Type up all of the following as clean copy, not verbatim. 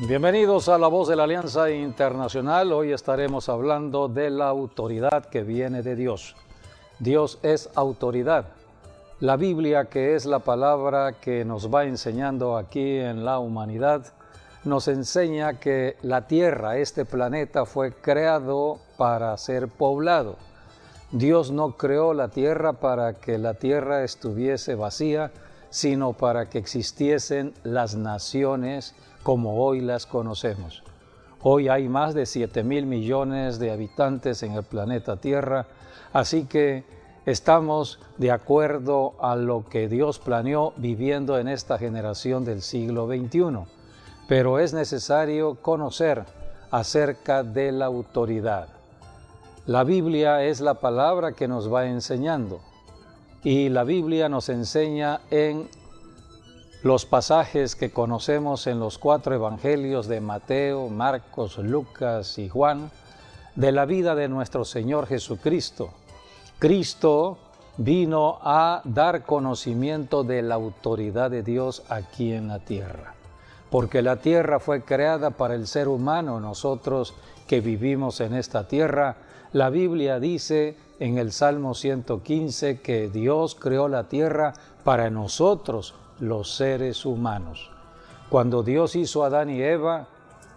Bienvenidos a La Voz de la Alianza Internacional. Hoy estaremos hablando de la autoridad que viene de Dios. Dios es autoridad. La Biblia, que es la palabra que nos va enseñando aquí en la humanidad, nos enseña que la Tierra, este planeta, fue creado para ser poblado. Dios no creó la Tierra para que la Tierra estuviese vacía, sino para que existiesen las naciones como hoy las conocemos. Hoy hay más de 7,000 millones de habitantes en el planeta Tierra, así que estamos de acuerdo a lo que Dios planeó viviendo en esta generación del siglo XXI. Pero es necesario conocer acerca de la autoridad. La Biblia es la palabra que nos va enseñando, y la Biblia nos enseña en los pasajes que conocemos en los 4 evangelios de Mateo, Marcos, Lucas y Juan, de la vida de nuestro Señor Jesucristo. Cristo vino a dar conocimiento de la autoridad de Dios aquí en la tierra, porque la tierra fue creada para el ser humano. Nosotros que vivimos en esta tierra, la Biblia dice en el Salmo 115 que Dios creó la tierra para nosotros, los seres humanos. Cuando Dios hizo a Adán y Eva,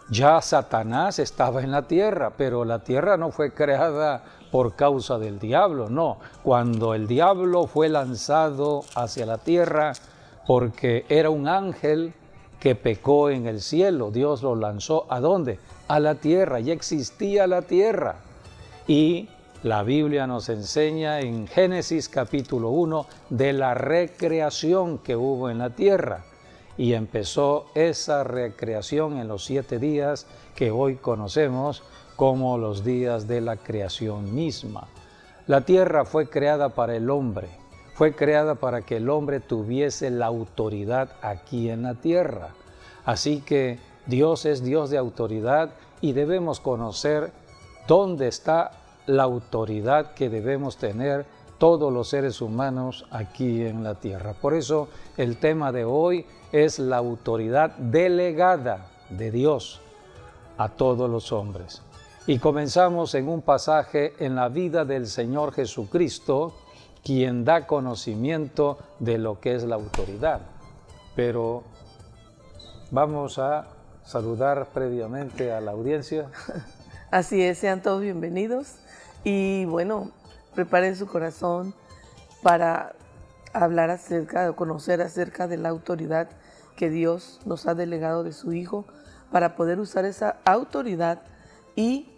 ya Satanás estaba en la tierra, pero la tierra no fue creada por causa del diablo, no. Cuando el diablo fue lanzado hacia la tierra, porque era un ángel que pecó en el cielo, Dios lo lanzó ¿a dónde? A la tierra, ya existía la tierra. Y la Biblia nos enseña en Génesis capítulo 1 de la recreación que hubo en la tierra. Y empezó esa recreación en los 7 días que hoy conocemos como los días de la creación misma. La tierra fue creada para el hombre, fue creada para que el hombre tuviese la autoridad aquí en la tierra. Así que Dios es Dios de autoridad y debemos conocer dónde está la autoridad que debemos tener todos los seres humanos aquí en la tierra. Por eso el tema de hoy es la autoridad delegada de Dios a todos los hombres. Y comenzamos en un pasaje en la vida del Señor Jesucristo, quien da conocimiento de lo que es la autoridad. Pero vamos a saludar previamente a la audiencia. Así es, sean todos bienvenidos. Y bueno, preparen su corazón para hablar acerca, o conocer acerca de la autoridad que Dios nos ha delegado de su Hijo, para poder usar esa autoridad y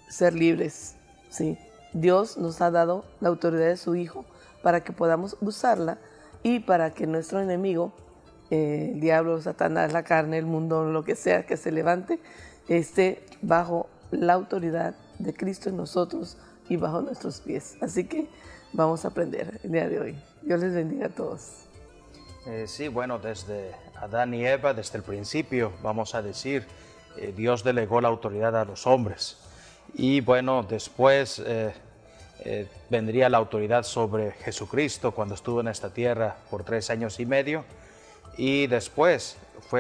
ser libres. Sí, Dios nos ha dado la autoridad de su Hijo para que podamos usarla y para que nuestro enemigo, el diablo, Satanás, la carne, el mundo, lo que sea que se levante, esté bajo la autoridad de Cristo en nosotros y bajo nuestros pies. Así que vamos a aprender el día de hoy. Dios les bendiga a todos. Sí, bueno, desde Adán y Eva, desde el principio, vamos a decir, Dios delegó la autoridad a los hombres. Y bueno, después vendría la autoridad sobre Jesucristo cuando estuvo en esta tierra por 3 años y medio. Y después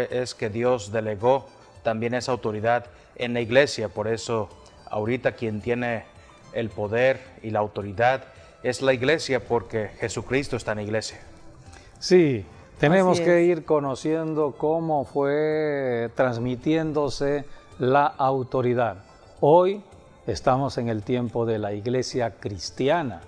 es que Dios delegó también esa autoridad en la iglesia. Por eso ahorita quien tiene el poder y la autoridad es la iglesia, porque Jesucristo está en la iglesia. Sí, tenemos que ir conociendo cómo fue transmitiéndose la autoridad. Hoy estamos en el tiempo de la iglesia cristiana,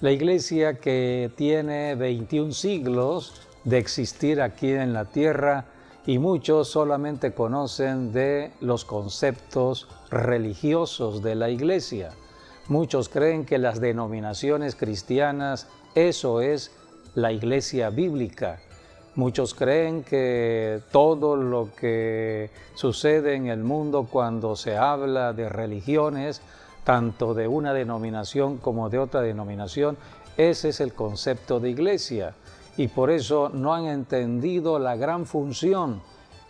la iglesia que tiene 21 siglos de existir aquí en la tierra, y muchos solamente conocen de los conceptos religiosos de la iglesia. Muchos creen que las denominaciones cristianas, eso es la iglesia bíblica. Muchos creen que todo lo que sucede en el mundo cuando se habla de religiones, tanto de una denominación como de otra denominación, ese es el concepto de iglesia. Y por eso no han entendido la gran función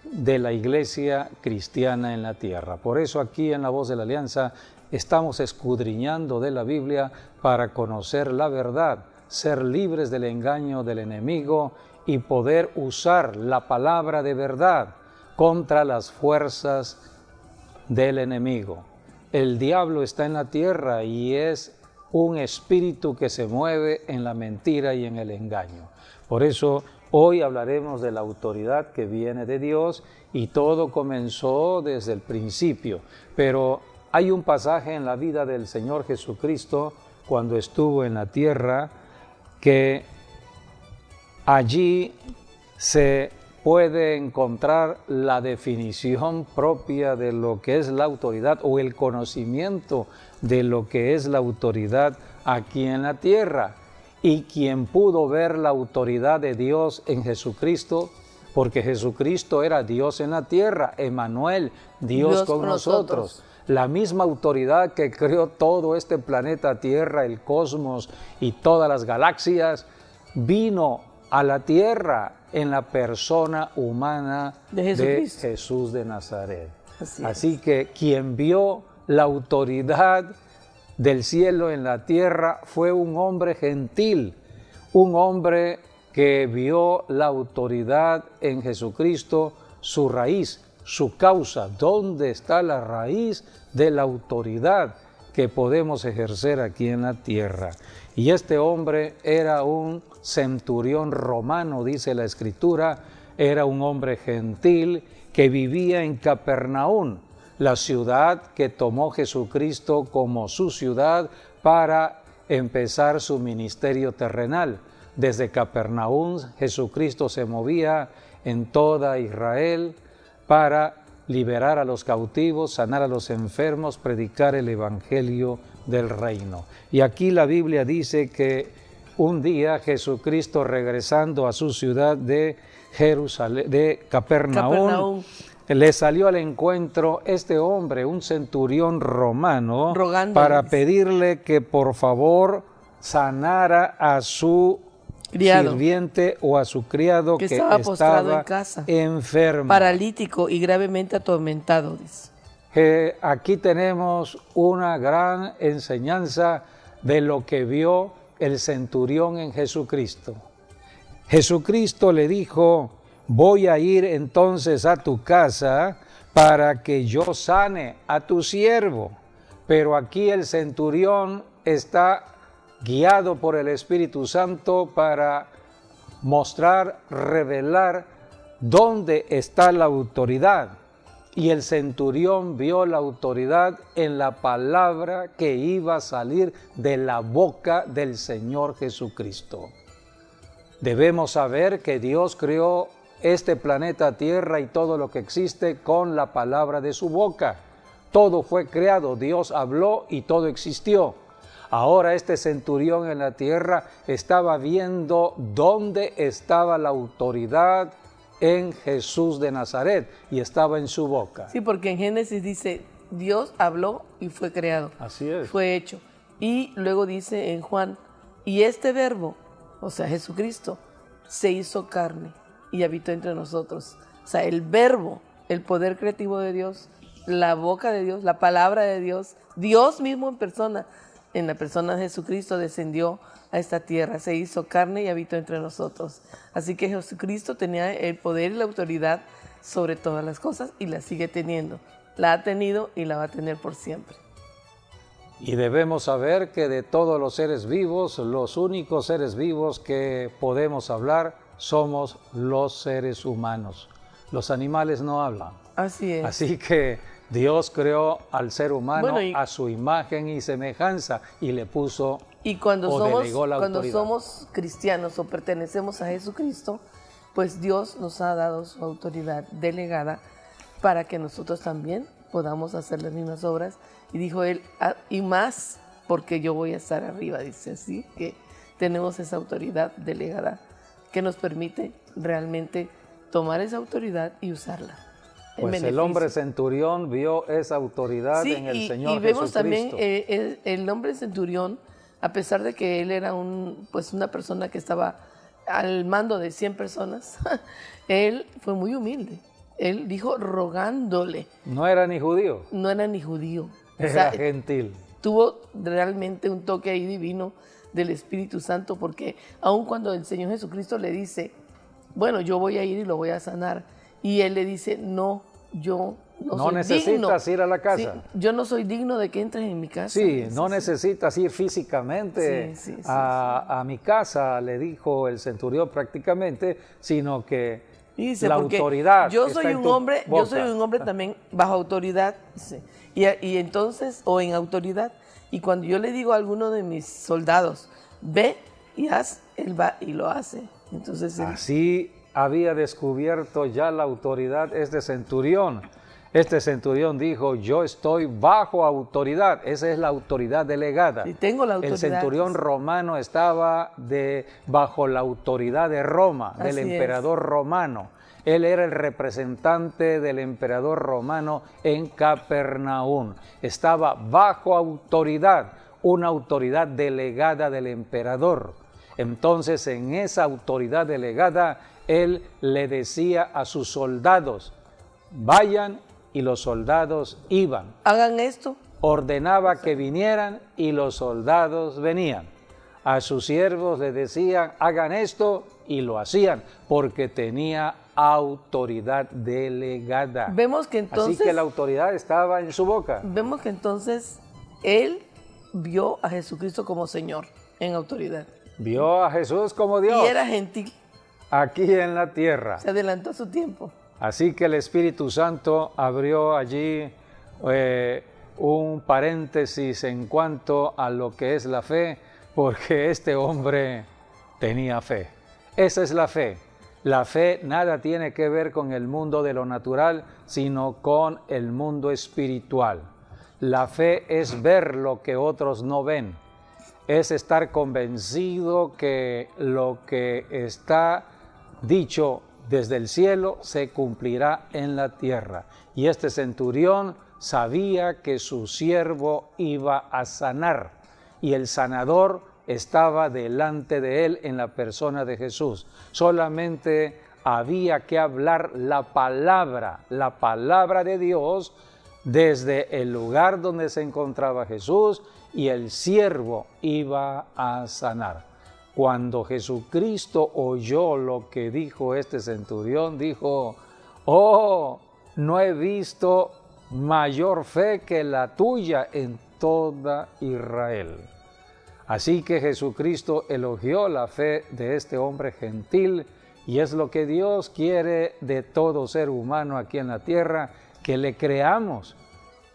de la iglesia cristiana en la tierra. Por eso aquí en La Voz de la Alianza estamos escudriñando de la Biblia para conocer la verdad, ser libres del engaño del enemigo y poder usar la palabra de verdad contra las fuerzas del enemigo. El diablo está en la tierra y es un espíritu que se mueve en la mentira y en el engaño. Por eso hoy hablaremos de la autoridad que viene de Dios y todo comenzó desde el principio. Pero hay un pasaje en la vida del Señor Jesucristo cuando estuvo en la tierra que allí se puede encontrar la definición propia de lo que es la autoridad o el conocimiento de lo que es la autoridad aquí en la tierra. Y quien pudo ver la autoridad de Dios en Jesucristo, porque Jesucristo era Dios en la tierra, Emmanuel, Dios con nosotros. La misma autoridad que creó todo este planeta Tierra, el cosmos y todas las galaxias, vino a la tierra en la persona humana de Jesús de Nazaret. Así que quien vio la autoridad del cielo en la tierra fue un hombre gentil, un hombre que vio la autoridad en Jesucristo, su raíz, su causa. ¿Dónde está la raíz de la autoridad que podemos ejercer aquí en la tierra? Y este hombre era un centurión romano, dice la Escritura, era un hombre gentil que vivía en Capernaum, la ciudad que tomó Jesucristo como su ciudad para empezar su ministerio terrenal. Desde Capernaum, Jesucristo se movía en toda Israel para liberar a los cautivos, sanar a los enfermos, predicar el evangelio del reino. Y aquí la Biblia dice que un día Jesucristo, regresando a su ciudad de Jerusalén, de Capernaum, le salió al encuentro este hombre, un centurión romano, para pedirle que por favor sanara a su sirviente o a su criado que estaba postrado en casa, enfermo, paralítico y gravemente atormentado. Aquí tenemos una gran enseñanza de lo que vio el centurión en Jesucristo. Jesucristo le dijo: voy a ir entonces a tu casa para que yo sane a tu siervo. Pero aquí el centurión está guiado por el Espíritu Santo para mostrar, revelar dónde está la autoridad. Y el centurión vio la autoridad en la palabra que iba a salir de la boca del Señor Jesucristo. Debemos saber que Dios creó este planeta Tierra y todo lo que existe con la palabra de su boca. Todo fue creado, Dios habló y todo existió. Ahora este centurión en la tierra estaba viendo dónde estaba la autoridad en Jesús de Nazaret y estaba en su boca. Sí, porque en Génesis dice, Dios habló y fue creado. Así es. Fue hecho. Y luego dice en Juan, y este verbo, o sea, Jesucristo, se hizo carne y habitó entre nosotros. O sea, el verbo, el poder creativo de Dios, la boca de Dios, la palabra de Dios, Dios mismo en la persona de Jesucristo descendió a esta tierra, se hizo carne y habitó entre nosotros. Así que Jesucristo tenía el poder y la autoridad sobre todas las cosas y la sigue teniendo. La ha tenido y la va a tener por siempre. Y debemos saber que de todos los seres vivos, los únicos seres vivos que podemos hablar somos los seres humanos. Los animales no hablan. Así es. Así que Dios creó al ser humano a su imagen y semejanza y le puso delegó la autoridad. Somos cristianos o pertenecemos a Jesucristo, pues Dios nos ha dado su autoridad delegada para que nosotros también podamos hacer las mismas obras. Y dijo él, y más porque yo voy a estar arriba, dice así, que tenemos esa autoridad delegada que nos permite realmente tomar esa autoridad y usarla. Pues el hombre centurión vio esa autoridad en el Señor Jesucristo. Y vemos también el hombre centurión, a pesar de que él era una persona que estaba al mando de 100 personas, él fue muy humilde. Él dijo rogándole. No era ni judío. No era ni judío. Era gentil. Tuvo realmente un toque ahí divino del Espíritu Santo, porque aun cuando el Señor Jesucristo le dice, bueno, yo voy a ir y lo voy a sanar, Y él le dice, no, yo no soy necesitas digno. ir a la casa. Sí, yo no soy digno de que entres en mi casa. Sí, no necesitas ir físicamente a mi casa, le dijo el centurión prácticamente, sino que dice, la autoridad yo está soy en un tu hombre, boca. yo soy un hombre también bajo autoridad, dice, y entonces, o en autoridad, y cuando yo le digo a alguno de mis soldados, ve y haz, él va y lo hace. Entonces así había descubierto ya la autoridad este centurión. Este centurión dijo, yo estoy bajo autoridad. Esa es la autoridad delegada. Sí, tengo la autoridad. El centurión romano estaba bajo la autoridad de Roma, del Así emperador romano. Él era el representante del emperador romano en Capernaum. Estaba bajo autoridad, una autoridad delegada del emperador. Entonces, en esa autoridad delegada, él le decía a sus soldados, vayan, y los soldados iban. Hagan esto. Ordenaba que vinieran y los soldados venían. A sus siervos le decían, hagan esto, y lo hacían, porque tenía autoridad delegada. Vemos que entonces, así que la autoridad estaba en su boca. Vemos que entonces él vio a Jesucristo como Señor en autoridad. Vio a Jesús como Dios. Y era gentil. Aquí en la tierra. Se adelantó a su tiempo. Así que el Espíritu Santo abrió allí un paréntesis en cuanto a lo que es la fe, porque este hombre tenía fe. Esa es la fe. La fe nada tiene que ver con el mundo de lo natural, sino con el mundo espiritual. La fe es ver lo que otros no ven. Es estar convencido que lo que está dicho desde el cielo se cumplirá en la tierra. Y este centurión sabía que su siervo iba a sanar, y el sanador estaba delante de él en la persona de Jesús. Solamente había que hablar la palabra de Dios desde el lugar donde se encontraba Jesús, y el siervo iba a sanar. Cuando Jesucristo oyó lo que dijo este centurión, dijo, oh, no he visto mayor fe que la tuya en toda Israel. Así que Jesucristo elogió la fe de este hombre gentil, y es lo que Dios quiere de todo ser humano aquí en la tierra, que le creamos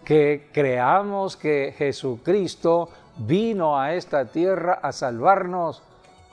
que Jesucristo vino a esta tierra a salvarnos,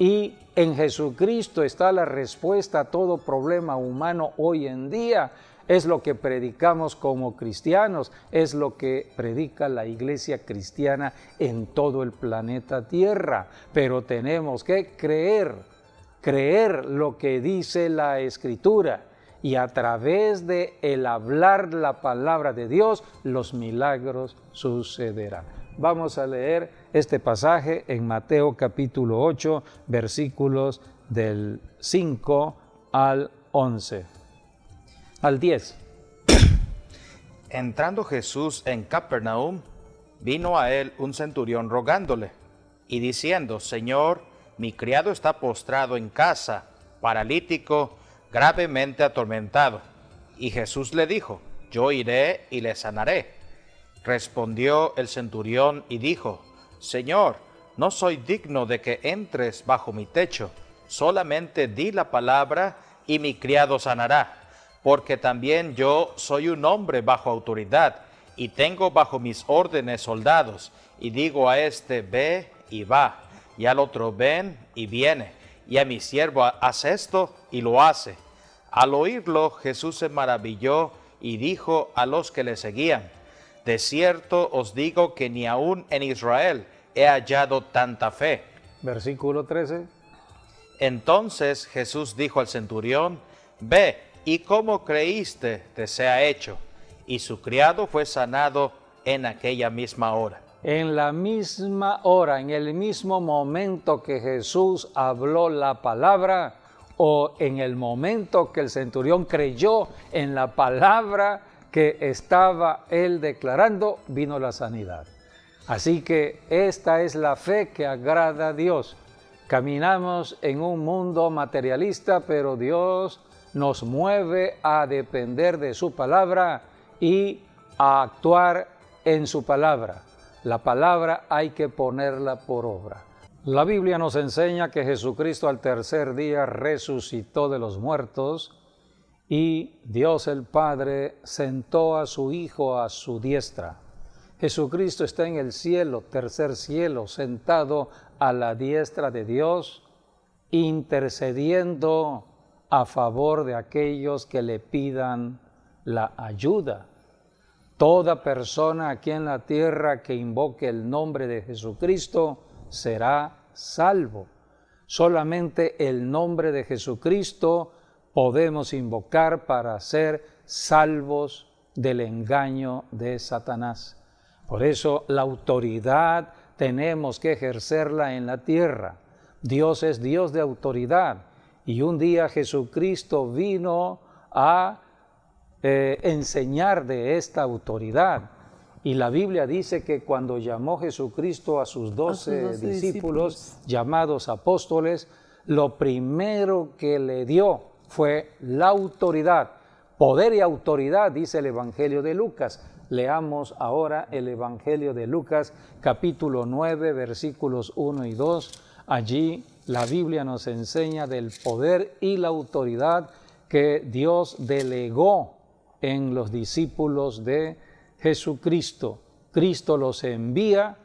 y en Jesucristo está la respuesta a todo problema humano hoy en día. Es lo que predicamos como cristianos, es lo que predica la iglesia cristiana en todo el planeta Tierra. Pero tenemos que creer lo que dice la Escritura, y a través de el hablar la palabra de Dios, los milagros sucederán. Vamos a leer este pasaje en Mateo capítulo 8, versículos del 5 al 11. Al 10. Entrando Jesús en Capernaum, vino a él un centurión rogándole y diciendo, Señor, mi criado está postrado en casa, paralítico, gravemente atormentado. Y Jesús le dijo, yo iré y le sanaré. Respondió el centurión y dijo, Señor, no soy digno de que entres bajo mi techo, solamente di la palabra y mi criado sanará, porque también yo soy un hombre bajo autoridad, y tengo bajo mis órdenes soldados, y digo a este, ve y va, y al otro, ven y viene, y a mi siervo, haz esto, y lo hace. Al oírlo, Jesús se maravilló y dijo a los que le seguían, de cierto os digo que ni aun en Israel he hallado tanta fe. Versículo 13. Entonces Jesús dijo al centurión, ve, y como creíste te sea hecho. Y su criado fue sanado en aquella misma hora. En la misma hora, en el mismo momento que Jesús habló la palabra, o en el momento que el centurión creyó en la palabra que estaba él declarando, vino la sanidad. Así que esta es la fe que agrada a Dios. Caminamos en un mundo materialista, pero Dios nos mueve a depender de su palabra y a actuar en su palabra. La palabra hay que ponerla por obra. La Biblia nos enseña que Jesucristo al tercer día resucitó de los muertos y Dios el Padre sentó a su Hijo a su diestra. Jesucristo está en el cielo, tercer cielo, sentado a la diestra de Dios, intercediendo a favor de aquellos que le pidan la ayuda. Toda persona aquí en la tierra que invoque el nombre de Jesucristo será salvo. Solamente el nombre de Jesucristo podemos invocar para ser salvos del engaño de Satanás. Por eso la autoridad tenemos que ejercerla en la tierra. Dios es Dios de autoridad y un día Jesucristo vino a enseñar de esta autoridad. Y la Biblia dice que cuando llamó Jesucristo a sus 12 discípulos llamados apóstoles, lo primero que le dio fue la autoridad. Poder y autoridad, dice el Evangelio de Lucas. Leamos ahora el Evangelio de Lucas, capítulo 9, versículos 1 y 2. Allí la Biblia nos enseña del poder y la autoridad que Dios delegó en los discípulos de Jesucristo. Cristo los envía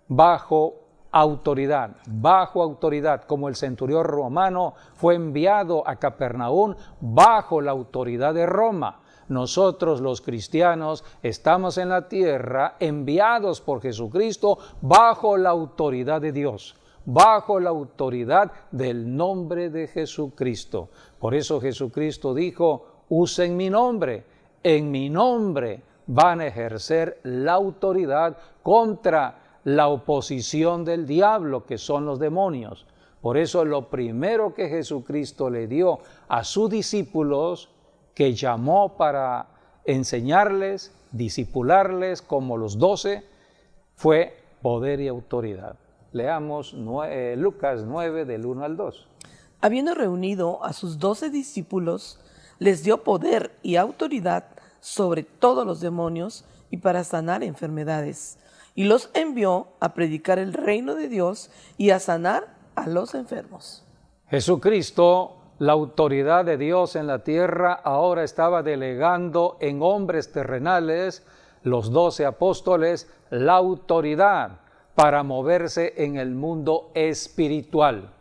bajo autoridad, como el centurión romano fue enviado a Capernaum bajo la autoridad de Roma. Nosotros los cristianos estamos en la tierra enviados por Jesucristo bajo la autoridad de Dios, bajo la autoridad del nombre de Jesucristo. Por eso Jesucristo dijo, usen mi nombre, en mi nombre van a ejercer la autoridad contra la oposición del diablo, que son los demonios. Por eso lo primero que Jesucristo le dio a sus discípulos, que llamó para enseñarles, discipularles como los 12, fue poder y autoridad. Leamos Lucas 9 del 1 al 2. Habiendo reunido a sus 12 discípulos, les dio poder y autoridad sobre todos los demonios y para sanar enfermedades. Y los envió a predicar el reino de Dios y a sanar a los enfermos. Jesucristo, la autoridad de Dios en la tierra, ahora estaba delegando en hombres terrenales, los 12 apóstoles, la autoridad para moverse en el mundo espiritual.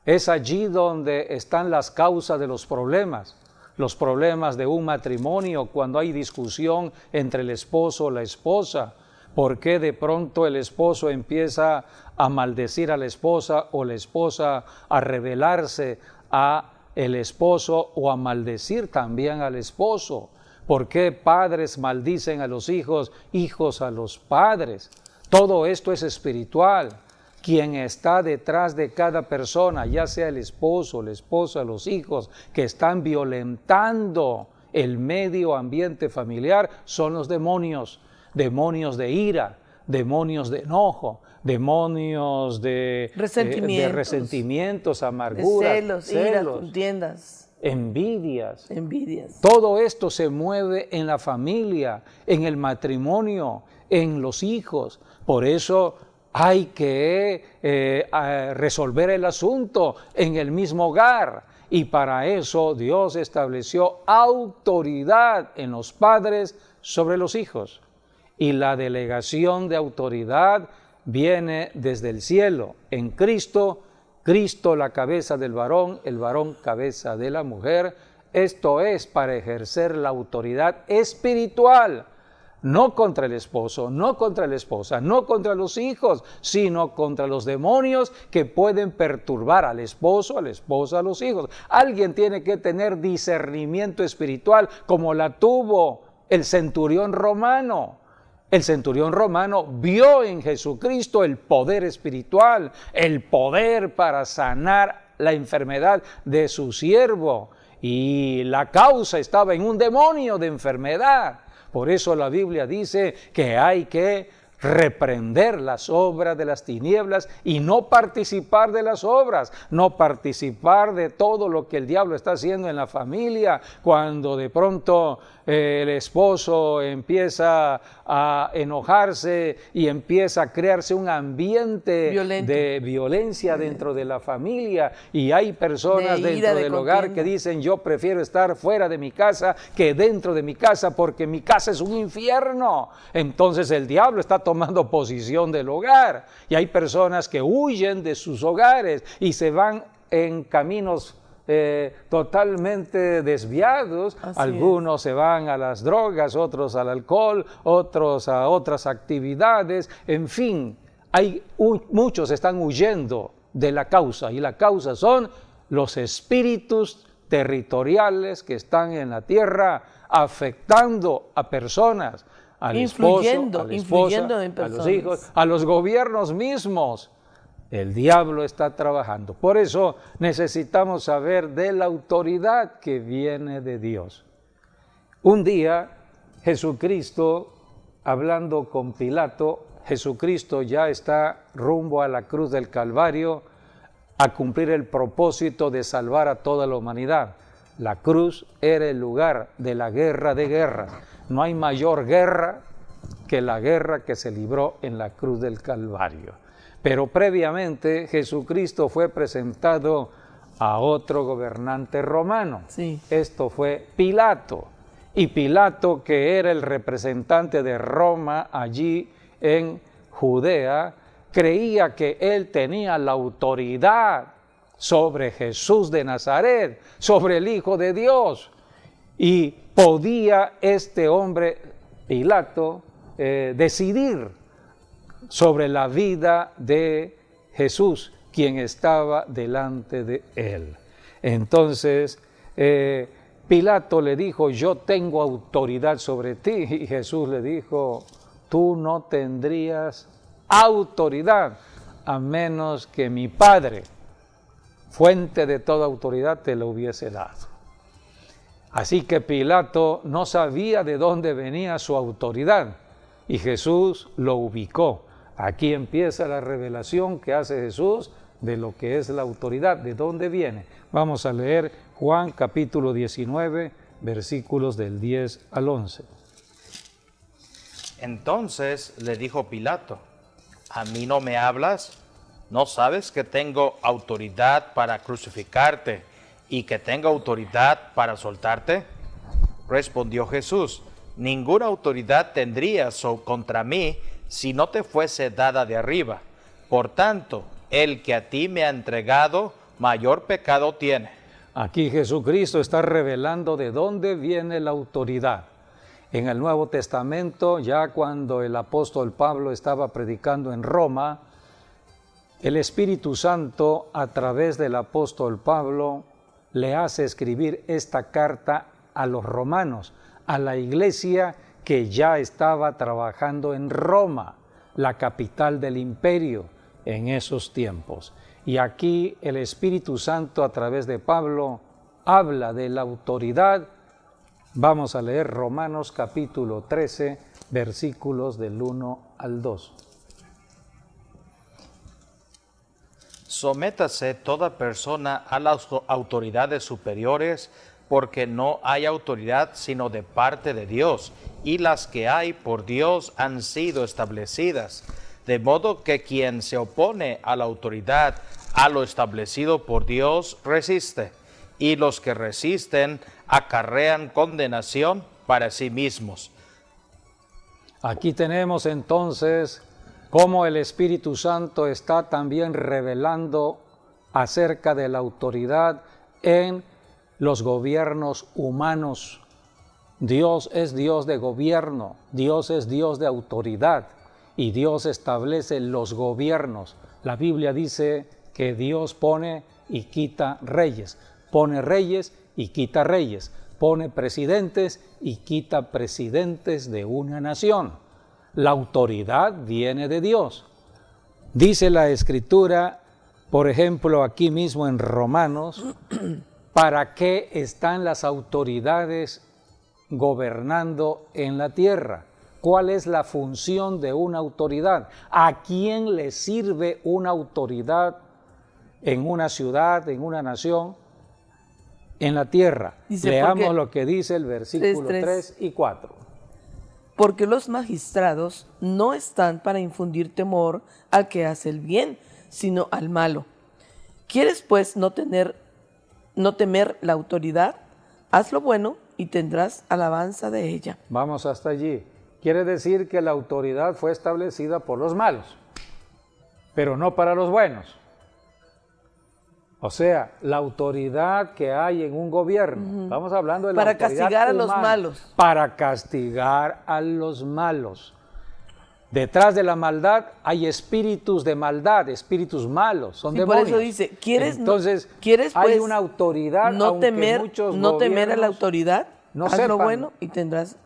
Es allí donde están las causas de los problemas de un matrimonio, cuando hay discusión entre el esposo o la esposa. ¿Por qué de pronto el esposo empieza a maldecir a la esposa o la esposa a rebelarse a el esposo o a maldecir también al esposo? ¿Por qué padres maldicen a los hijos, hijos a los padres? Todo esto es espiritual. Quien está detrás de cada persona, ya sea el esposo, la esposa, los hijos, que están violentando el medio ambiente familiar, son los demonios. Demonios de ira, demonios de enojo, demonios de resentimientos, amarguras, de celos, iras, contiendas, envidias. Envidias. Todo esto se mueve en la familia, en el matrimonio, en los hijos. Por eso hay que resolver el asunto en el mismo hogar. Y para eso Dios estableció autoridad en los padres sobre los hijos. Y la delegación de autoridad viene desde el cielo. En Cristo, Cristo la cabeza del varón, el varón cabeza de la mujer. Esto es para ejercer la autoridad espiritual, no contra el esposo, no contra la esposa, no contra los hijos, sino contra los demonios que pueden perturbar al esposo, a la esposa, a los hijos. Alguien tiene que tener discernimiento espiritual como la tuvo el centurión romano. El centurión romano vio en Jesucristo el poder espiritual, el poder para sanar la enfermedad de su siervo. Y la causa estaba en un demonio de enfermedad. Por eso la Biblia dice que hay que reprender las obras de las tinieblas y no participar de las obras, no participar de todo lo que el diablo está haciendo en la familia, cuando de pronto el esposo empieza a enojarse y empieza a crearse un ambiente de violencia dentro de la familia, y hay personas dentro del hogar que dicen: yo prefiero estar fuera de mi casa que dentro de mi casa porque mi casa es un infierno. Entonces el diablo está tomando posición del hogar, y hay personas que huyen de sus hogares y se van en caminos totalmente desviados. Algunos se van a las drogas, otros al alcohol, otros a otras actividades. En fin, muchos están huyendo de la causa, y la causa son los espíritus territoriales que están en la tierra afectando a personas, al esposo, a la esposa, a los hijos, a los gobiernos mismos. El diablo está trabajando. Por eso necesitamos saber de la autoridad que viene de Dios. Un día, Jesucristo, hablando con Pilato, Jesucristo ya está rumbo a la cruz del Calvario a cumplir el propósito de salvar a toda la humanidad. La cruz era el lugar de la guerra de guerras. No hay mayor guerra que la guerra que se libró en la cruz del Calvario. Pero previamente Jesucristo fue presentado a otro gobernante romano. Sí. Esto fue Pilato. Y Pilato, que era el representante de Roma allí en Judea, creía que él tenía la autoridad sobre Jesús de Nazaret, sobre el Hijo de Dios. Y podía este hombre, Pilato, decidir sobre la vida de Jesús, quien estaba delante de él. Entonces, Pilato le dijo: yo tengo autoridad sobre ti. Y Jesús le dijo: tú no tendrías autoridad a menos que mi Padre, fuente de toda autoridad, te lo hubiese dado. Así que Pilato no sabía de dónde venía su autoridad, y Jesús lo ubicó. Aquí empieza la revelación que hace Jesús de lo que es la autoridad, de dónde viene. Vamos a leer Juan capítulo 19, versículos del 10 al 11. Entonces le dijo Pilato: ¿a mí no me hablas? ¿No sabes que tengo autoridad para crucificarte y que tengo autoridad para soltarte? Respondió Jesús: ninguna autoridad tendrías contra mí si no te fuese dada de arriba. Por tanto, el que a ti me ha entregado, mayor pecado tiene. Aquí Jesucristo está revelando de dónde viene la autoridad. En el Nuevo Testamento, ya cuando el apóstol Pablo estaba predicando en Roma, el Espíritu Santo, a través del apóstol Pablo, le hace escribir esta carta a los romanos, a la iglesia que ya estaba trabajando en Roma, la capital del imperio en esos tiempos. Y aquí el Espíritu Santo, a través de Pablo, habla de la autoridad. Vamos a leer Romanos capítulo 13, versículos del 1 al 2. Sométase toda persona a las autoridades superiores, porque no hay autoridad sino de parte de Dios, y las que hay por Dios han sido establecidas. De modo que quien se opone a la autoridad, a lo establecido por Dios, resiste, y los que resisten acarrean condenación para sí mismos. Aquí tenemos entonces cómo el Espíritu Santo está también revelando acerca de la autoridad en los gobiernos humanos. Dios es Dios de gobierno, Dios es Dios de autoridad, y Dios establece los gobiernos. La Biblia dice que Dios pone y quita reyes, pone reyes y quita reyes, pone presidentes y quita presidentes de una nación. La autoridad viene de Dios. Dice la Escritura, por ejemplo, aquí mismo en Romanos, ¿para qué están las autoridades gobernando en la tierra? ¿Cuál es la función de una autoridad? ¿A quién le sirve una autoridad en una ciudad, en una nación, en la tierra? Dice, leamos lo que dice el versículo 3 y 4. Porque los magistrados no están para infundir temor al que hace el bien, sino al malo. ¿Quieres pues no temer la autoridad? Haz lo bueno y tendrás alabanza de ella. Vamos hasta allí. Quiere decir que la autoridad fue establecida por los malos, pero no para los buenos. O sea, la autoridad que hay en un gobierno, estamos hablando de la para autoridad castigar humana, a los malos. Para castigar a los malos. Detrás de la maldad hay espíritus de maldad, espíritus malos, son demonios. Por eso dice, entonces ¿quieres hay pues una autoridad, no aunque temer, muchos no temer a la gobiernos autoridad? no Haz sepan lo bueno y tendrás.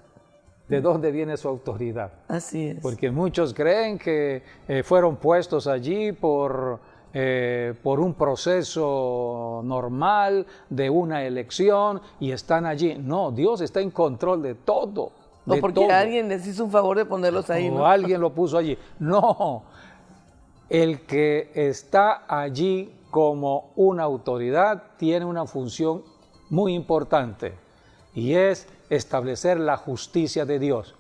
de dónde viene su autoridad. Así es. Porque muchos creen que fueron puestos allí por un proceso normal de una elección y están allí. No, Dios está en control de todo. O porque alguien les hizo un favor de ponerlos ahí, o ¿no? alguien lo puso allí. No, el que está allí como una autoridad tiene una función muy importante y es establecer la justicia de Dios.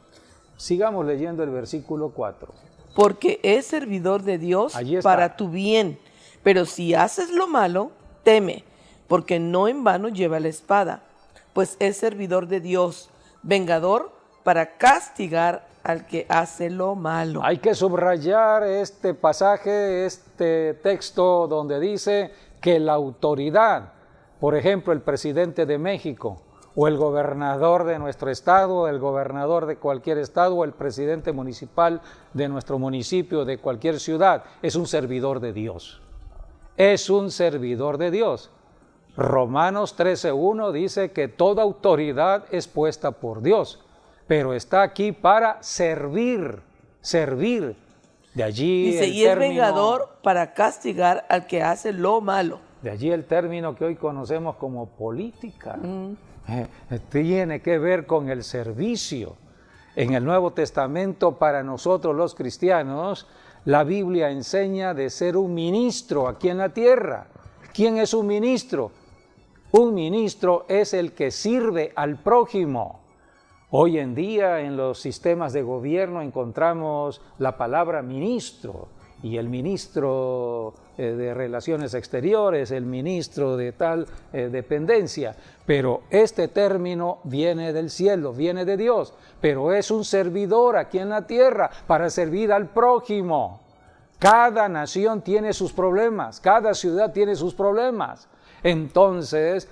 Sigamos leyendo el versículo 4. Porque es servidor de Dios para tu bien, pero si haces lo malo, teme, porque no en vano lleva la espada, pues es servidor de Dios, vengador para castigar al que hace lo malo. Hay que subrayar este pasaje, este texto donde dice que la autoridad, por ejemplo, el presidente de México, o el gobernador de nuestro estado, el gobernador de cualquier estado, o el presidente municipal de nuestro municipio, de cualquier ciudad, es un servidor de Dios. Es un servidor de Dios. Romanos 13:1 dice que toda autoridad es puesta por Dios, pero está aquí para servir. De allí dice, y es vengador para castigar al que hace lo malo. De allí el término que hoy conocemos como política. Tiene que ver con el servicio. En el Nuevo Testamento, para nosotros los cristianos, la Biblia enseña de ser un ministro aquí en la tierra. ¿Quién es un ministro? Un ministro es el que sirve al prójimo. Hoy en día en los sistemas de gobierno encontramos la palabra ministro, y el ministro de Relaciones Exteriores, el ministro de tal dependencia, pero este término viene del cielo, viene de Dios, pero es un servidor aquí en la tierra para servir al prójimo. Cada nación tiene sus problemas, cada ciudad tiene sus problemas. Entonces,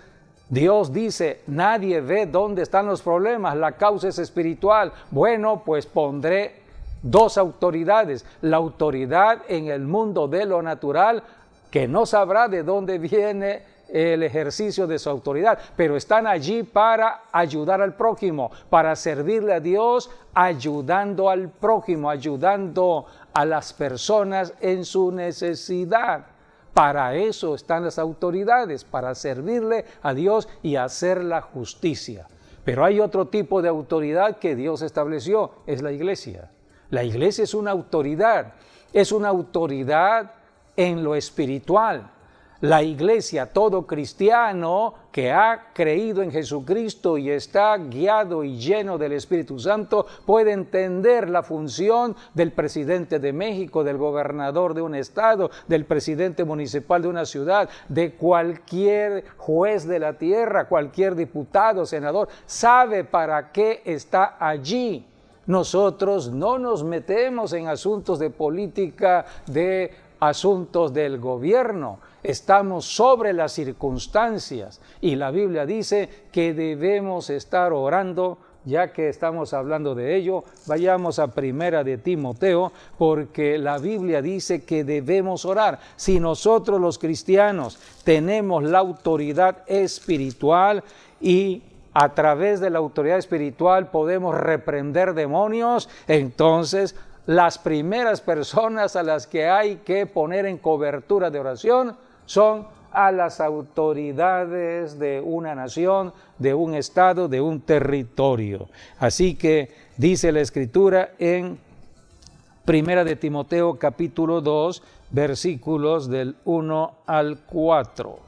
Dios dice, nadie ve dónde están los problemas, la causa es espiritual. Bueno, pues pondré dos autoridades, la autoridad en el mundo de lo natural, que no sabrá de dónde viene el ejercicio de su autoridad, pero están allí para ayudar al prójimo, para servirle a Dios, ayudando al prójimo, ayudando a las personas en su necesidad. Para eso están las autoridades, para servirle a Dios y hacer la justicia. Pero hay otro tipo de autoridad que Dios estableció, es la iglesia. La iglesia es una autoridad en lo espiritual. La iglesia, todo cristiano que ha creído en Jesucristo y está guiado y lleno del Espíritu Santo, puede entender la función del presidente de México, del gobernador de un estado, del presidente municipal de una ciudad, de cualquier juez de la tierra, cualquier diputado, senador, sabe para qué está allí. Nosotros no nos metemos en asuntos de política, de asuntos del gobierno. Estamos sobre las circunstancias y la Biblia dice que debemos estar orando. Ya que estamos hablando de ello, vayamos a Primera de Timoteo, porque la Biblia dice que debemos orar. Si nosotros los cristianos tenemos la autoridad espiritual y a través de la autoridad espiritual podemos reprender demonios, entonces las primeras personas a las que hay que poner en cobertura de oración son a las autoridades de una nación, de un estado, de un territorio. Así que dice la Escritura en Primera de Timoteo capítulo 2, versículos del 1 al 4.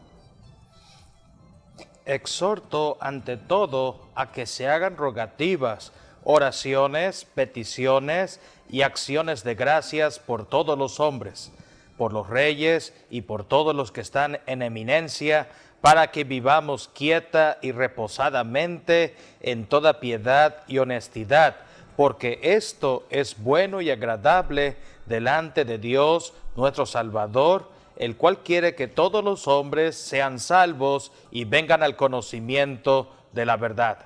Exhorto ante todo a que se hagan rogativas, oraciones, peticiones y acciones de gracias por todos los hombres, por los reyes y por todos los que están en eminencia, para que vivamos quieta y reposadamente en toda piedad y honestidad, porque esto es bueno y agradable delante de Dios nuestro Salvador, el cual quiere que todos los hombres sean salvos y vengan al conocimiento de la verdad.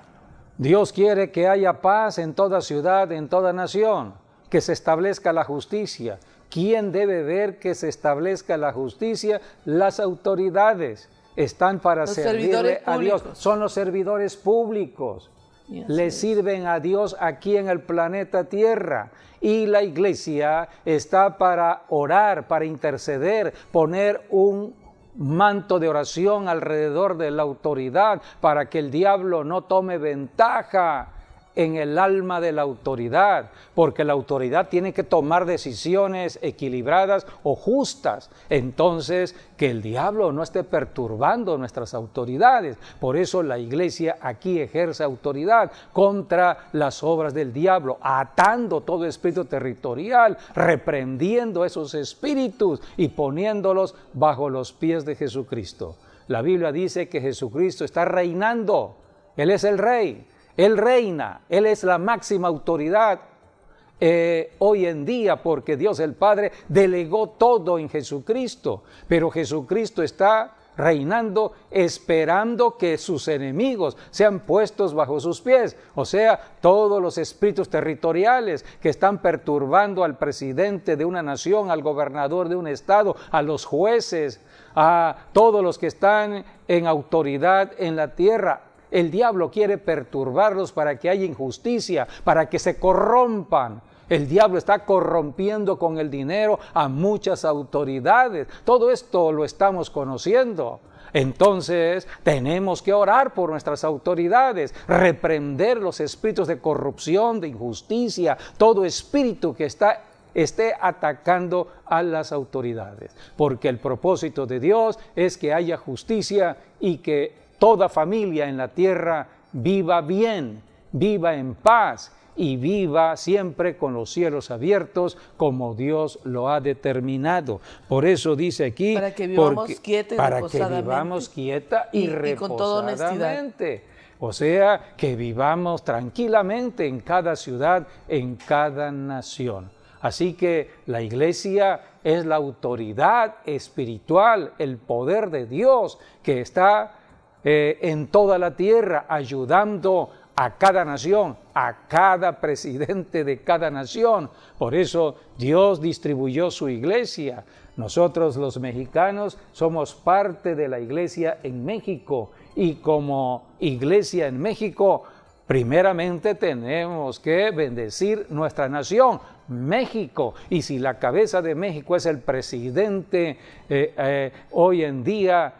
Dios quiere que haya paz en toda ciudad, en toda nación, que se establezca la justicia. ¿Quién debe ver que se establezca la justicia? Las autoridades están para servirle a Dios. Son los servidores públicos. Le sirven a Dios aquí en el planeta Tierra. Y la iglesia está para orar, para interceder, poner un manto de oración alrededor de la autoridad para que el diablo no tome ventaja en el alma de la autoridad, porque la autoridad tiene que tomar decisiones equilibradas o justas. Entonces, que el diablo no esté perturbando nuestras autoridades. Por eso la iglesia aquí ejerce autoridad contra las obras del diablo, atando todo espíritu territorial, reprendiendo esos espíritus y poniéndolos bajo los pies de Jesucristo. La Biblia dice que Jesucristo está reinando. Él es el rey. Él reina, Él es la máxima autoridad hoy en día, porque Dios el Padre delegó todo en Jesucristo, pero Jesucristo está reinando esperando que sus enemigos sean puestos bajo sus pies, o sea, todos los espíritus territoriales que están perturbando al presidente de una nación, al gobernador de un estado, a los jueces, a todos los que están en autoridad en la tierra. El diablo quiere perturbarlos para que haya injusticia, para que se corrompan. El diablo está corrompiendo con el dinero a muchas autoridades. Todo esto lo estamos conociendo. Entonces tenemos que orar por nuestras autoridades, reprender los espíritus de corrupción, de injusticia, todo espíritu que esté atacando a las autoridades. Porque el propósito de Dios es que haya justicia y que toda familia en la tierra viva bien, viva en paz y viva siempre con los cielos abiertos como Dios lo ha determinado. Por eso dice aquí, para que vivamos quieta y reposadamente. Con toda honestidad. O sea, que vivamos tranquilamente en cada ciudad, en cada nación. Así que la iglesia es la autoridad espiritual, el poder de Dios que está en toda la tierra, ayudando a cada nación, a cada presidente de cada nación. Por eso Dios distribuyó su iglesia. Nosotros los mexicanos somos parte de la iglesia en México, y como iglesia en México, primeramente tenemos que bendecir nuestra nación, México. Y si la cabeza de México es el presidente hoy en día,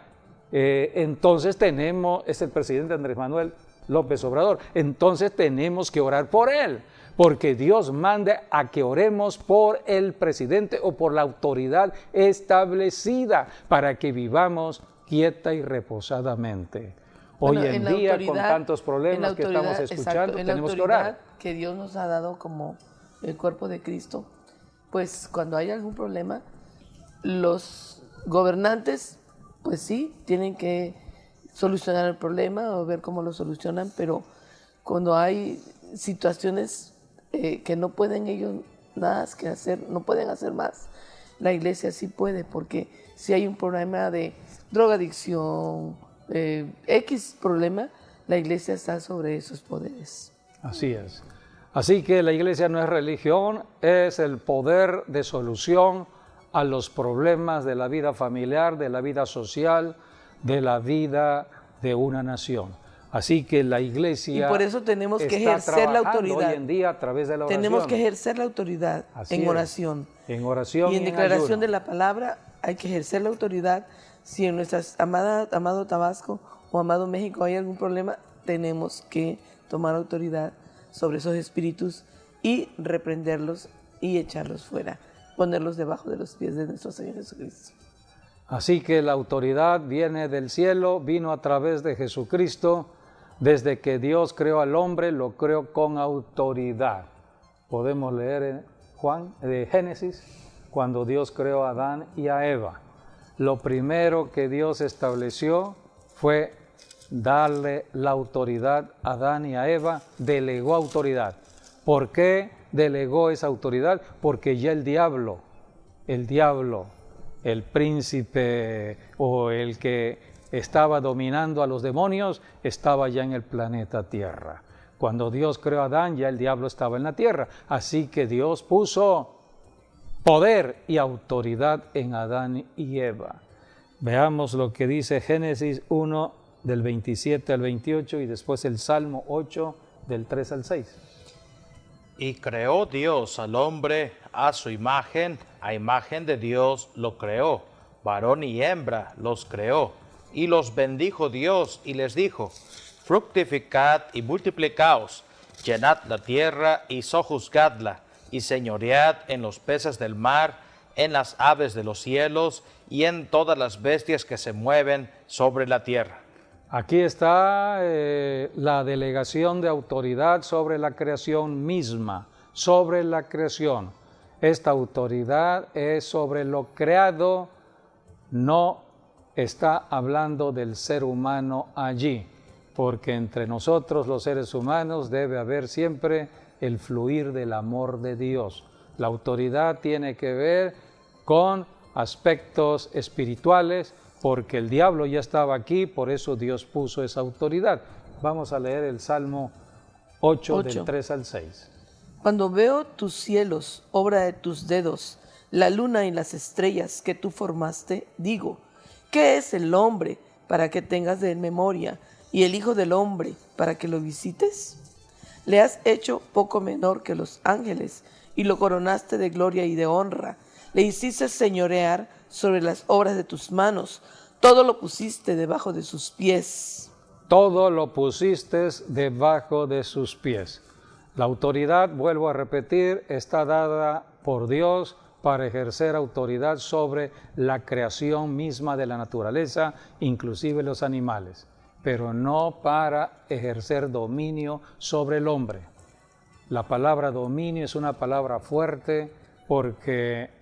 entonces es el presidente Andrés Manuel López Obrador, entonces tenemos que orar por él, porque Dios manda a que oremos por el presidente o por la autoridad establecida para que vivamos quieta y reposadamente. Hoy en día, con tantos problemas que estamos escuchando, tenemos que orar. Que Dios nos ha dado como el cuerpo de Cristo, pues cuando hay algún problema, los gobernantes pues sí, tienen que solucionar el problema o ver cómo lo solucionan, pero cuando hay situaciones que no pueden ellos nada que hacer, no pueden hacer más, la iglesia sí puede, porque si hay un problema de drogadicción, X problema, la iglesia está sobre esos poderes. Así es. Así que la iglesia no es religión, es el poder de solución a los problemas de la vida familiar, de la vida social, de la vida de una nación. Así que la iglesia, y por eso tenemos que ejercer la autoridad hoy en día a través de la oración. Tenemos que ejercer la autoridad en oración. En oración y en declaración de la palabra hay que ejercer la autoridad Si en nuestras amado Tabasco o amado México hay algún problema, tenemos que tomar autoridad sobre esos espíritus y reprenderlos y echarlos fuera, ponerlos debajo de los pies de nuestro Señor Jesucristo. Así que la autoridad viene del cielo, vino a través de Jesucristo. Desde que Dios creó al hombre, lo creó con autoridad. Podemos leer en Génesis, cuando Dios creó a Adán y a Eva. Lo primero que Dios estableció fue darle la autoridad a Adán y a Eva, delegó autoridad. ¿Por qué delegó esa autoridad? Porque ya el diablo, el príncipe o el que estaba dominando a los demonios, estaba ya en el planeta Tierra. Cuando Dios creó a Adán, ya el diablo estaba en la tierra. Así que Dios puso poder y autoridad en Adán y Eva. Veamos lo que dice Génesis 1, del 27 al 28, y después el Salmo 8, del 3 al 6. Y creó Dios al hombre a su imagen, a imagen de Dios lo creó, varón y hembra los creó. Y los bendijo Dios y les dijo: fructificad y multiplicaos, llenad la tierra y sojuzgadla, y señoread en los peces del mar, en las aves de los cielos y en todas las bestias que se mueven sobre la tierra. Aquí está la delegación de autoridad sobre la creación misma, sobre la creación. Esta autoridad es sobre lo creado, no está hablando del ser humano allí, porque entre nosotros los seres humanos debe haber siempre el fluir del amor de Dios. La autoridad tiene que ver con aspectos espirituales, porque el diablo ya estaba aquí, por eso Dios puso esa autoridad. Vamos a leer el Salmo 8. Del 3 al 6. Cuando veo tus cielos, obra de tus dedos, la luna y las estrellas que tú formaste, digo: ¿qué es el hombre para que tengas de él memoria, y el hijo del hombre para que lo visites? Le has hecho poco menor que los ángeles, y lo coronaste de gloria y de honra. Le hiciste señorear sobre las obras de tus manos. Todo lo pusiste debajo de sus pies. Todo lo pusiste debajo de sus pies. La autoridad, vuelvo a repetir, está dada por Dios para ejercer autoridad sobre la creación misma de la naturaleza, inclusive los animales, pero no para ejercer dominio sobre el hombre. La palabra dominio es una palabra fuerte porque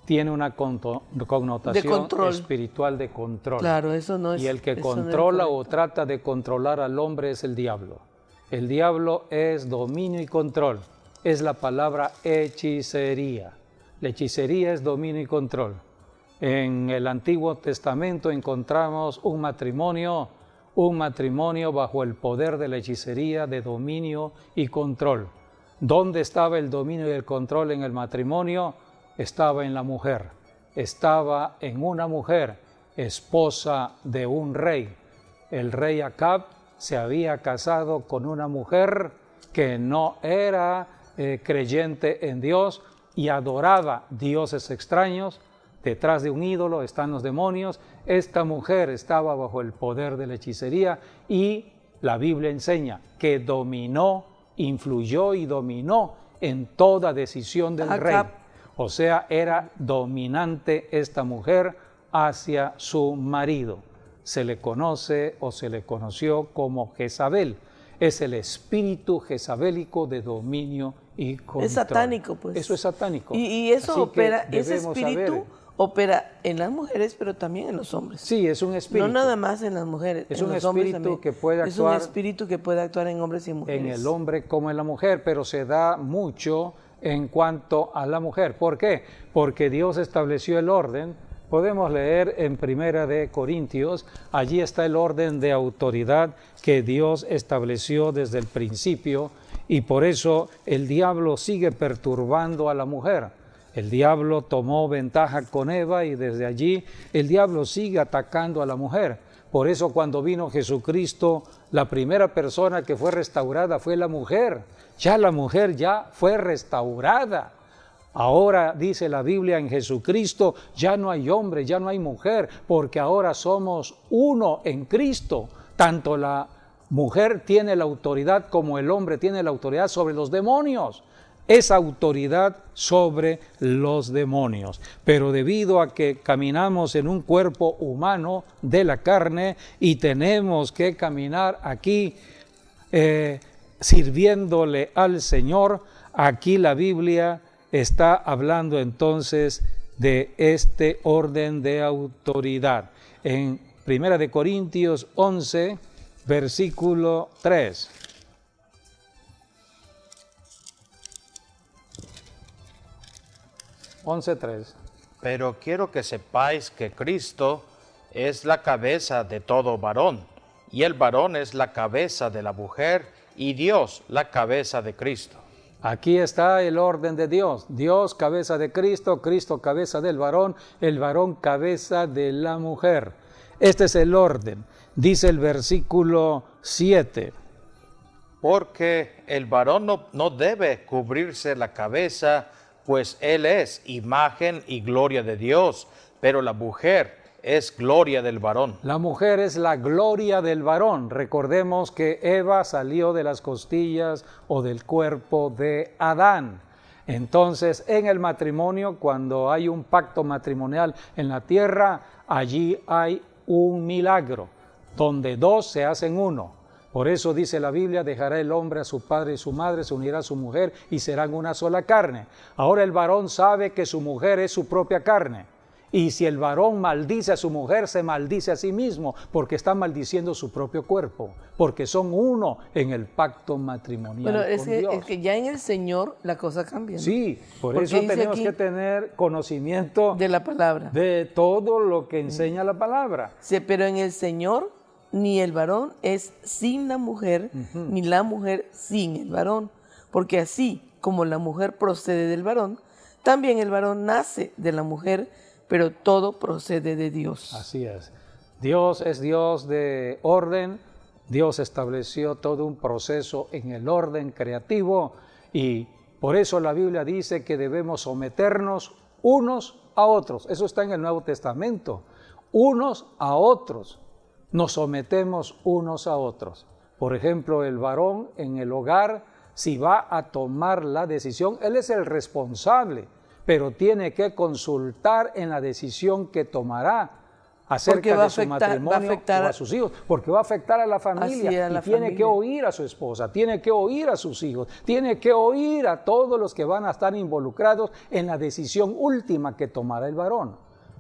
tiene una connotación espiritual de control. Claro, eso no es. Y el que controla o trata de controlar al hombre es el diablo. El diablo es dominio y control. Es la palabra hechicería. La hechicería es dominio y control. En el Antiguo Testamento encontramos un matrimonio bajo el poder de la hechicería, de dominio y control. ¿Dónde estaba el dominio y el control en el matrimonio? Estaba en la mujer, estaba en una mujer, esposa de un rey. El rey Acab se había casado con una mujer que no era creyente en Dios y adoraba dioses extraños. Detrás de un ídolo están los demonios. Esta mujer estaba bajo el poder de la hechicería y la Biblia enseña que dominó, influyó y dominó en toda decisión del rey. O sea, era dominante esta mujer hacia su marido. Se le conoce o se le conoció como Jezabel. Es el espíritu jezabélico de dominio y control. Es satánico, pues. Eso es satánico. Y eso opera, ese espíritu opera en las mujeres, pero también en los hombres. Sí, es un espíritu. No nada más en las mujeres, es en un los hombres también. Que puede actuar. Es un espíritu que puede actuar en hombres y mujeres. En el hombre como en la mujer, pero se da mucho en cuanto a la mujer. ¿Por qué? Porque Dios estableció el orden. Podemos leer en Primera de Corintios, allí está el orden de autoridad que Dios estableció desde el principio, y por eso el diablo sigue perturbando a la mujer. El diablo tomó ventaja con Eva y desde allí el diablo sigue atacando a la mujer. Por eso cuando vino Jesucristo, la primera persona que fue restaurada fue la mujer. Ya la mujer ya fue restaurada. Ahora dice la Biblia, en Jesucristo ya no hay hombre, ya no hay mujer, porque ahora somos uno en Cristo. Tanto la mujer tiene la autoridad como el hombre tiene la autoridad sobre los demonios. Esa autoridad sobre los demonios. Pero debido a que caminamos en un cuerpo humano de la carne y tenemos que caminar aquí sirviéndole al Señor, aquí la Biblia está hablando entonces de este orden de autoridad. En 1 Corintios 11, versículo 3. 11:3. Pero quiero que sepáis que Cristo es la cabeza de todo varón, y el varón es la cabeza de la mujer, y Dios la cabeza de Cristo. Aquí está el orden de Dios. Dios cabeza de Cristo, Cristo cabeza del varón, el varón cabeza de la mujer. Este es el orden. Dice el versículo 7. Porque el varón no debe cubrirse la cabeza, pues él es imagen y gloria de Dios, pero la mujer es gloria del varón. La mujer es la gloria del varón. Recordemos que Eva salió de las costillas o del cuerpo de Adán. Entonces, en el matrimonio, cuando hay un pacto matrimonial en la tierra, allí hay un milagro, donde dos se hacen uno. Por eso dice la Biblia, dejará el hombre a su padre y su madre, se unirá a su mujer y serán una sola carne. Ahora el varón sabe que su mujer es su propia carne. Y si el varón maldice a su mujer, se maldice a sí mismo, porque está maldiciendo su propio cuerpo, porque son uno en el pacto matrimonial con Dios. Es que ya en el Señor la cosa cambia, ¿no? Sí, por Porque eso dice tenemos aquí que tener conocimiento de la palabra. de todo lo que enseña la palabra. Sí, pero en el Señor ni el varón es sin la mujer, ni la mujer sin el varón, porque así como la mujer procede del varón, también el varón nace de la mujer, pero todo procede de Dios. Así es. Dios es Dios de orden. Dios estableció todo un proceso en el orden creativo y por eso la Biblia dice que debemos someternos unos a otros. Eso está en el Nuevo Testamento. Unos a otros. Nos sometemos unos a otros. Por ejemplo, el varón en el hogar, si va a tomar la decisión, él es el responsable, pero tiene que consultar en la decisión que tomará acerca de su matrimonio o a sus hijos, porque va a afectar a la familia y tiene que oír a su esposa, tiene que oír a sus hijos, tiene que oír a todos los que van a estar involucrados en la decisión última que tomará el varón.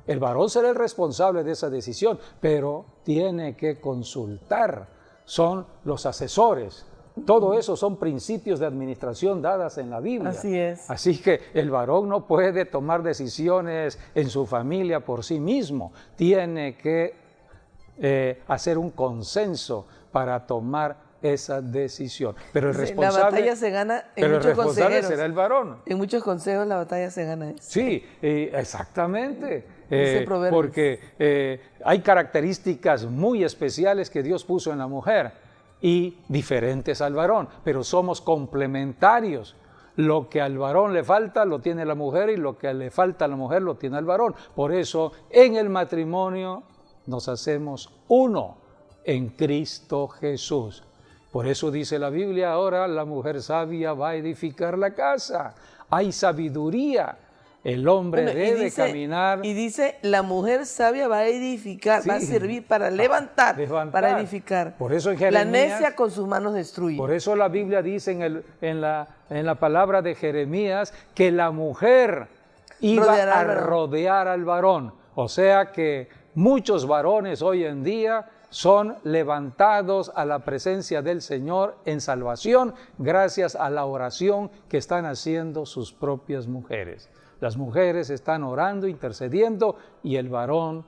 El varón será el responsable de esa decisión, pero tiene que consultar, son los asesores. Todo eso son principios de administración dadas en la Biblia. Así es. Así que el varón no puede tomar decisiones en su familia por sí mismo. Tiene que hacer un consenso para tomar esa decisión. Pero el responsable, la batalla se gana en muchos consejeros. Será el varón. En muchos consejos la batalla se gana. Sí, exactamente. Proverbios. Porque hay características muy especiales que Dios puso en la mujer y diferentes al varón, pero somos complementarios. Lo que al varón le falta lo tiene la mujer y lo que le falta a la mujer lo tiene el varón. Por eso en el matrimonio nos hacemos uno en Cristo Jesús. Por eso dice la Biblia, ahora la mujer sabia va a edificar la casa. Hay sabiduría. El hombre debe caminar. Y dice, la mujer sabia va a edificar, va a servir para levantar, para edificar. Por eso en Jeremías, la necia con sus manos destruye. Por eso la Biblia dice en la palabra de Jeremías que la mujer iba a rodear al varón. O sea que muchos varones hoy en día son levantados a la presencia del Señor en salvación gracias a la oración que están haciendo sus propias mujeres. Las mujeres están orando, intercediendo y el varón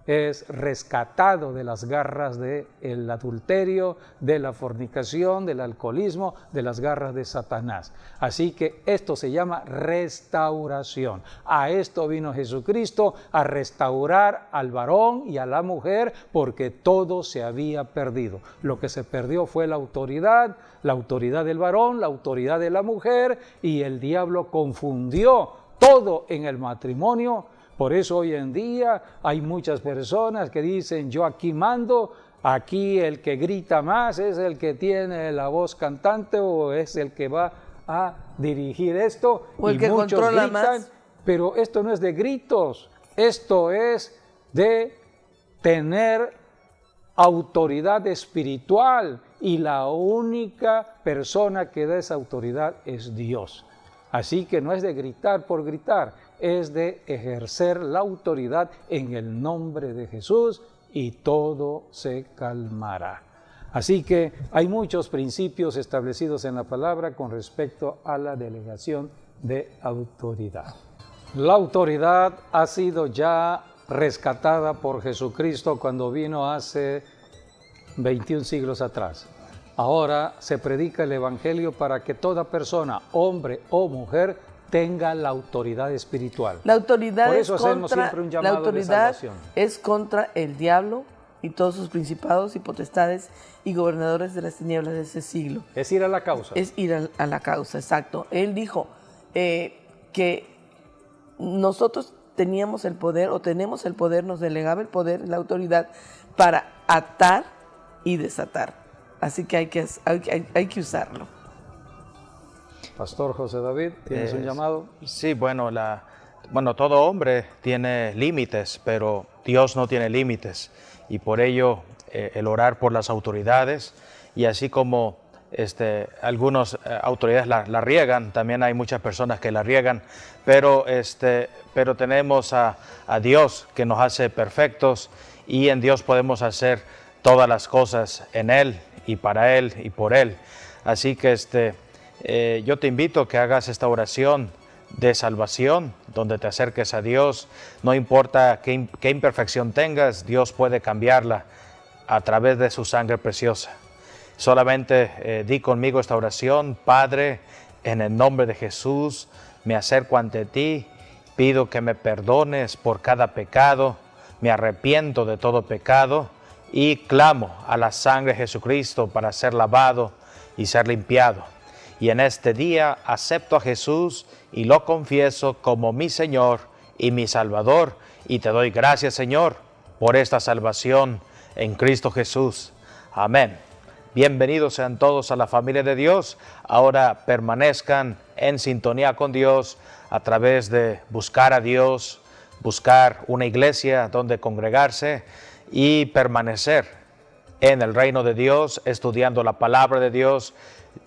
es rescatado de las garras del adulterio, de la fornicación, del alcoholismo, de las garras de Satanás. Así que esto se llama restauración. A esto vino Jesucristo, a restaurar al varón y a la mujer, porque todo se había perdido. Lo que se perdió fue la autoridad del varón, la autoridad de la mujer, y el diablo confundió todo en el matrimonio. Por eso hoy en día hay muchas personas que dicen, yo aquí mando, aquí el que grita más es el que tiene la voz cantante o es el que va a dirigir esto. O el y que muchos controla gritan, más. pero esto no es de gritos, esto es de tener autoridad espiritual y la única persona que da esa autoridad es Dios. Así que no es de gritar por gritar, es de ejercer la autoridad en el nombre de Jesús y todo se calmará. Así que hay muchos principios establecidos en la palabra con respecto a la delegación de autoridad. La autoridad ha sido ya rescatada por Jesucristo cuando vino hace 21 siglos atrás. Ahora se predica el Evangelio para que toda persona, hombre o mujer, tenga la autoridad espiritual. La autoridad, por eso hacemos siempre un llamado de salvación. Es contra el diablo y todos sus principados y potestades y gobernadores de las tinieblas de ese siglo. Es ir a la causa. Es ir a la causa, exacto. Él dijo que nosotros teníamos el poder, o tenemos el poder, nos delegaba el poder, la autoridad, para atar y desatar. Así que hay que usarlo. Pastor José David, ¿tienes un llamado? Sí, bueno, todo hombre tiene límites, pero Dios no tiene límites. Y por ello, el orar por las autoridades, y así como algunas autoridades la riegan, también hay muchas personas que la riegan, pero tenemos a Dios que nos hace perfectos, y en Dios podemos hacer todas las cosas en Él y para Él y por Él. Así que yo te invito a que hagas esta oración de salvación, donde te acerques a Dios. No importa qué imperfección tengas, Dios puede cambiarla a través de su sangre preciosa. Solamente di conmigo esta oración. Padre, en el nombre de Jesús, me acerco ante ti, pido que me perdones por cada pecado, me arrepiento de todo pecado y clamo a la sangre de Jesucristo para ser lavado y ser limpiado. Y en este día acepto a Jesús y lo confieso como mi Señor y mi Salvador. Y te doy gracias, Señor, por esta salvación en Cristo Jesús. Amén. Bienvenidos sean todos a la familia de Dios. Ahora permanezcan en sintonía con Dios a través de buscar a Dios, buscar una iglesia donde congregarse y permanecer en el reino de Dios, estudiando la palabra de Dios,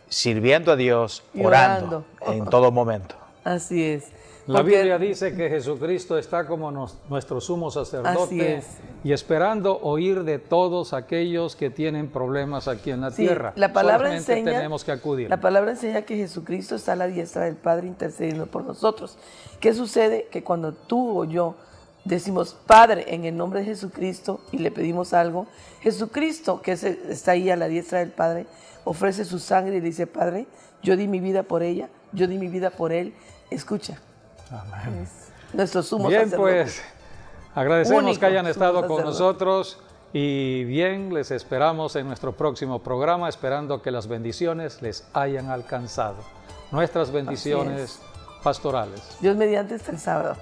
sirviendo a Dios, orando en todo momento. Así es. La Biblia dice que Jesucristo está como nuestro sumo sacerdote y esperando oír de todos aquellos que tienen problemas aquí en la tierra. La palabra solamente enseña, tenemos que acudir. La palabra enseña que Jesucristo está a la diestra del Padre intercediendo por nosotros. ¿Qué sucede? Que cuando tú o yo decimos Padre en el nombre de Jesucristo y le pedimos algo, Jesucristo, que está ahí a la diestra del Padre, ofrece su sangre y le dice, Padre, yo di mi vida por ella, yo di mi vida por él. Escucha. Amén. Nuestro sumo bien, sacerdote. pues agradecemos Único que hayan estado sumo con sacerdote. nosotros y bien, les esperamos en nuestro próximo programa, esperando que las bendiciones les hayan alcanzado. Nuestras bendiciones pastorales. Dios mediante hasta el sábado.